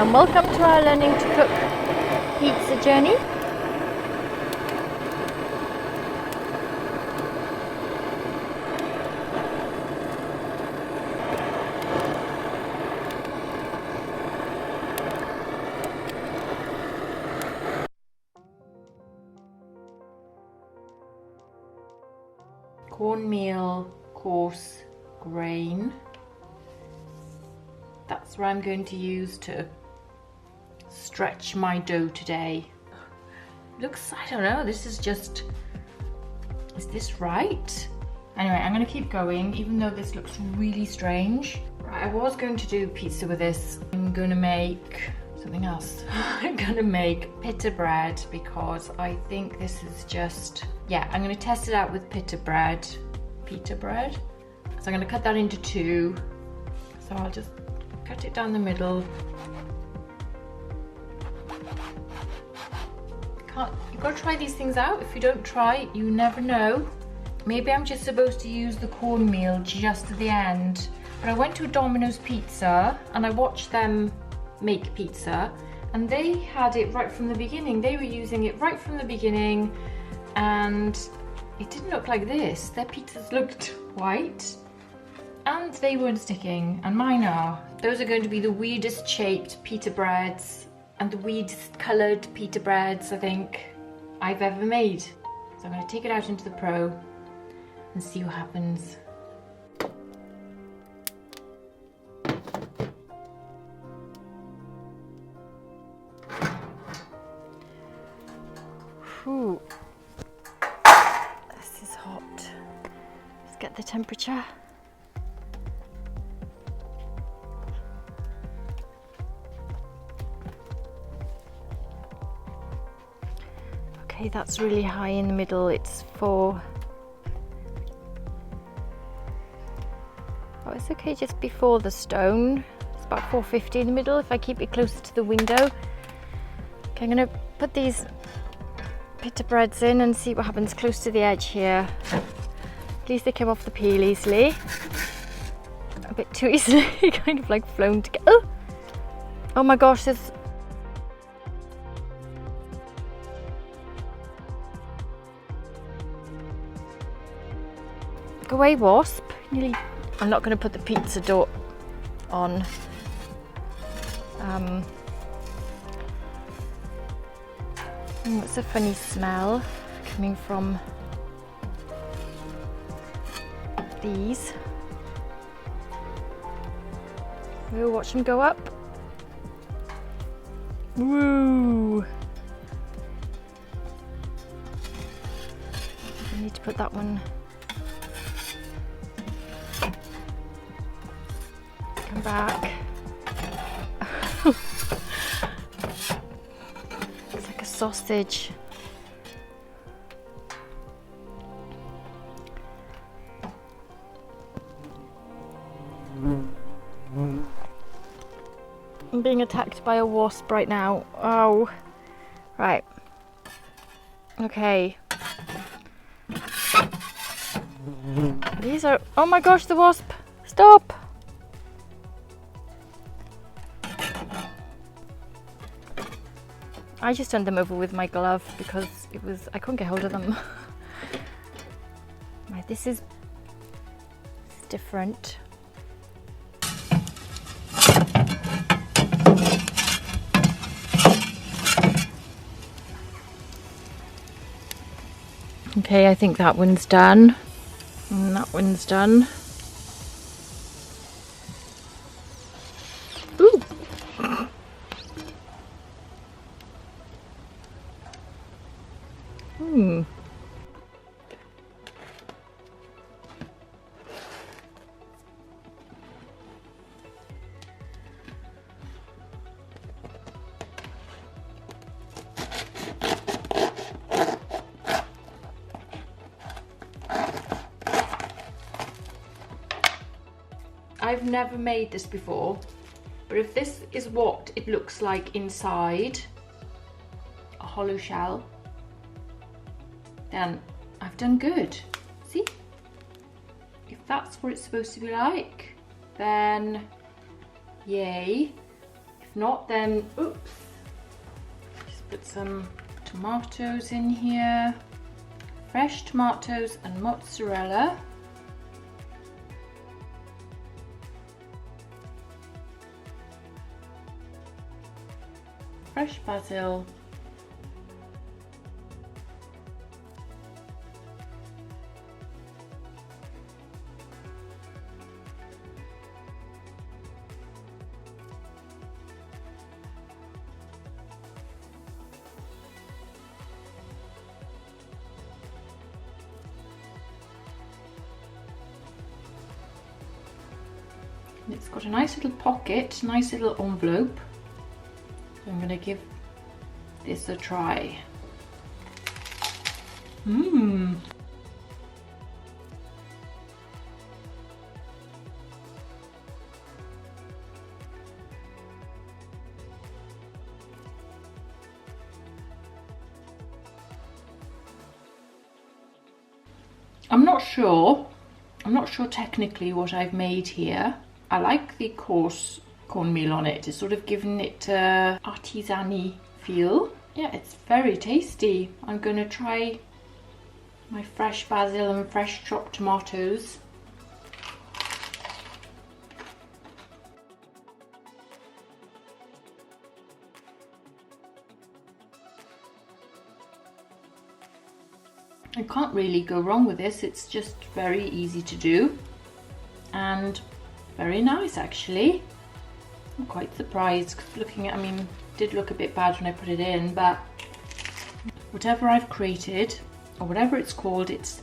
and welcome to our learning to cook pizza journey. Cornmeal, coarse grain. That's what I'm going to use to stretch my dough today. Looks, I don't know, this is just, is this right? Anyway, I'm gonna keep going even though this looks really strange. Right, I was going to do pizza with this. I'm gonna make something else. I'm gonna make pita bread because I think this is just, yeah, I'm gonna test it out with pita bread. So I'm gonna cut that into two. So I'll just cut it down the middle. You've got to try these things out. If you don't try, you never know. Maybe I'm just supposed to use the cornmeal just at the end. But I went to a Domino's Pizza and I watched them make pizza and they had it right from the beginning. They were using it right from the beginning and it didn't look like this. Their pizzas looked white and they weren't sticking, and mine are. Those are going to be the weirdest shaped pita breads and the weirdest coloured pita breads I think I've ever made. So I'm going to take it out into the Pro and see what happens. Whew. This is hot. Let's get the temperature. Okay, that's really high in the middle. It's 4. Oh, it's okay just before the stone. It's about 450 in the middle if I keep it closer to the window. Okay, I'm gonna put these pita breads in and see what happens close to the edge here. At least they came off the peel easily. A bit too easily, kind of like flown together. Oh! Oh my gosh, there's... Go away, wasp. Nearly... I'm not going to put the pizza dough on. It's a funny smell coming from these. We'll watch them go up. Woo! I need to put that one. Come back. It's like a sausage. I'm being attacked by a wasp right now. Oh, right. Okay. These are, oh my gosh, the wasp. Stop. I just turned them over with my glove because I couldn't get hold of them. Right, this is different. Okay, I think that one's done. And that one's done. Ooh. I've never made this before, but if this is what it looks like inside, a hollow shell, then I've done good. See? If that's what it's supposed to be like, then yay. If If not, then, oops. Just put some tomatoes in here. Fresh tomatoes and mozzarella. Fresh basil. And it's got a nice little pocket, nice little envelope. So I'm going to give this a try. Mmm. I'm not sure technically what I've made here. I like the coarse cornmeal on it. It's sort of given it a artisan-y feel. Yeah, it's very tasty. I'm going to try my fresh basil and fresh chopped tomatoes. I can't really go wrong with this. It's just very easy to do and very nice actually. I'm quite surprised because looking at, I mean, it did look a bit bad when I put it in, but whatever I've created or whatever it's called, it's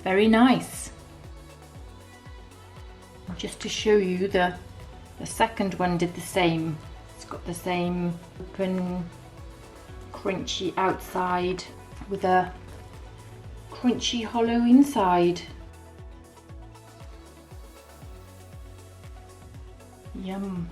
very nice. Just to show you, the second one did the same. It's got the same open, crunchy outside with a crunchy hollow inside. Yum.